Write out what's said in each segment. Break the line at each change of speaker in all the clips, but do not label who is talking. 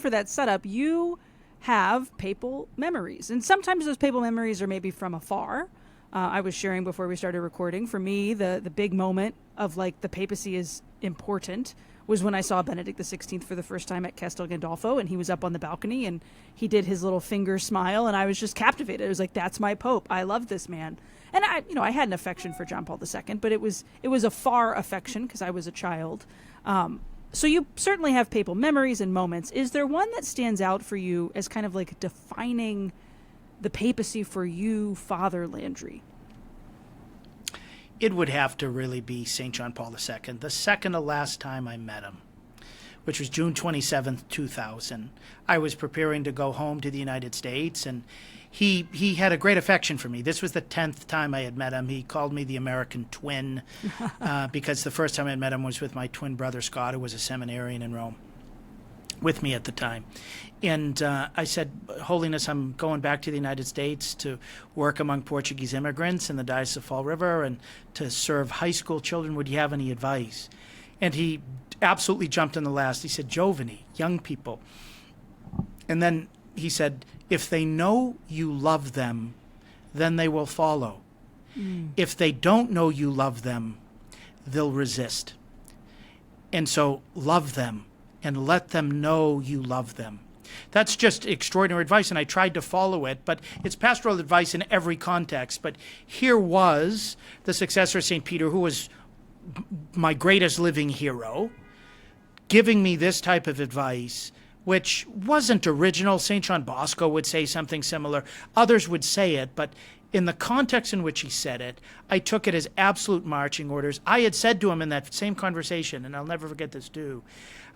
for that setup, you have papal memories. And sometimes those papal memories are maybe from afar. I was sharing before we started recording, for me, the big moment of like the papacy is important was when I saw Benedict XVI for the first time at Castel Gandolfo, and he was up on the balcony and he did his little finger smile, and I was just captivated. It was like, that's my Pope. I love this man. And I had an affection for John Paul II, but it was a far affection because I was a child. So you certainly have papal memories and moments. Is there one that stands out for you as kind of like defining the papacy for you, Father Landry?
It would have to really be St. John Paul II. The second to last time I met him, which was June 27th, 2000. I was preparing to go home to the United States, and he had a great affection for me. This was the 10th time I had met him. He called me the American twin because the first time I met him was with my twin brother, Scott, who was a seminarian in Rome with me at the time. And I said, Holiness, I'm going back to the United States to work among Portuguese immigrants in the Diocese of Fall River and to serve high school children. Would you have any advice? And he absolutely jumped in the last. He said, Giovanni, young people. And then he said, if they know you love them, then they will follow. If they don't know you love them, they'll resist. And so love them and let them know you love them. That's just extraordinary advice, and I tried to follow it, but it's pastoral advice in every context. But here was the successor of St. Peter, who was my greatest living hero, giving me this type of advice, which wasn't original. St. John Bosco would say something similar. Others would say it, but in the context in which he said it, I took it as absolute marching orders. I had said to him in that same conversation, and I'll never forget this too,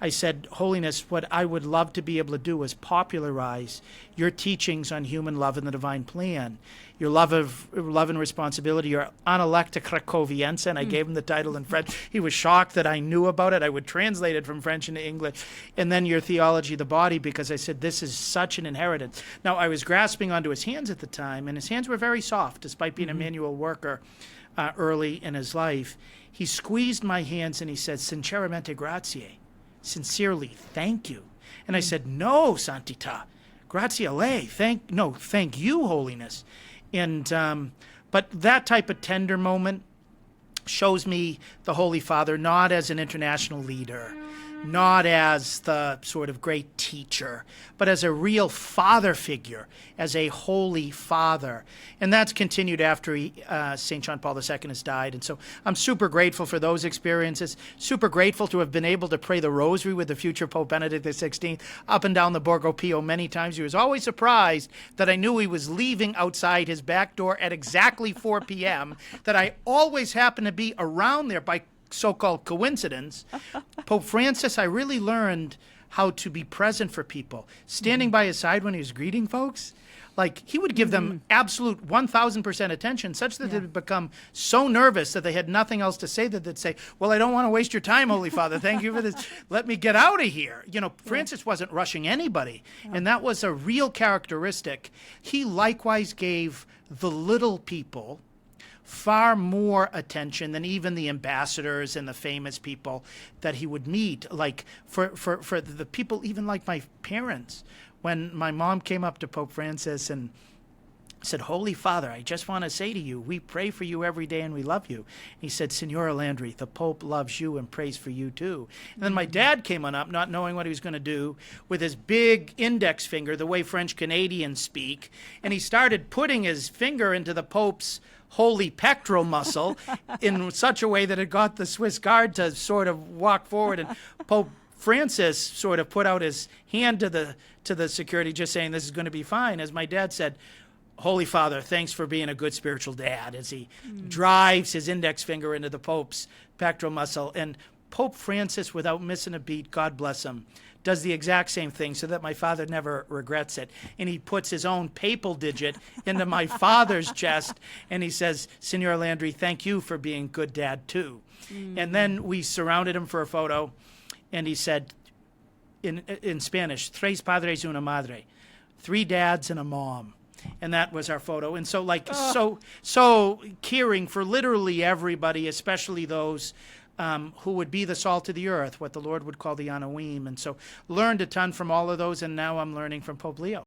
I said, Holiness, what I would love to be able to do is popularize your teachings on human love and the divine plan, your love and responsibility, your analecta Krakowiense, and I gave him the title in French. He was shocked that I knew about it. I would translate it from French into English. And then your theology of the body, because I said, this is such an inheritance. Now, I was grasping onto his hands at the time, and his hands were very soft, despite being a manual worker early in his life. He squeezed my hands and he said, Sinceramente grazie. Sincerely, thank you. And I said, no, Santità, grazie a lei. Thank you, Holiness. And but that type of tender moment shows me the Holy Father not as an international leader, not as the sort of great teacher, but as a real father figure, as a holy father. And that's continued after St. John Paul II has died. And so I'm super grateful for those experiences, super grateful to have been able to pray the rosary with the future Pope Benedict XVI up and down the Borgo Pio many times. He was always surprised that I knew he was leaving outside his back door at exactly 4 p.m., that I always happened to be around there by so-called coincidence. Pope Francis, I really learned how to be present for people. Standing by his side when he was greeting folks, like he would give them absolute 1,000% attention, such that they would become so nervous that they had nothing else to say, that they'd say, well, I don't want to waste your time, Holy Father. Thank you for this. Let me get out of here. You know, Francis wasn't rushing anybody. And that was a real characteristic. He likewise gave the little people far more attention than even the ambassadors and the famous people that he would meet. Like for the people, even like my parents, when my mom came up to Pope Francis and said, Holy Father, I just want to say to you, we pray for you every day and we love you. He said, Signora Landry, the Pope loves you and prays for you too. And then my dad came on up, not knowing what he was going to do, with his big index finger, the way French Canadians speak, and he started putting his finger into the Pope's holy pectoral muscle in such a way that it got the Swiss guard to sort of walk forward. And Pope Francis sort of put out his hand to the security, just saying, this is going to be fine. As my dad said, Holy Father, thanks for being a good spiritual dad, as he drives his index finger into the Pope's pectoral muscle. And Pope Francis, without missing a beat, God bless him, does the exact same thing so that my father never regrets it. And he puts his own papal digit into my father's chest, and he says, Signor Landry, thank you for being good dad too. And then we surrounded him for a photo, and he said in Spanish, tres padres una madre, 3 dads and a mom. And that was our photo. And so so caring for literally everybody, especially those who would be the salt of the earth, what the Lord would call the Anoim. And so learned a ton from all of those, and now I'm learning from Pope Leo.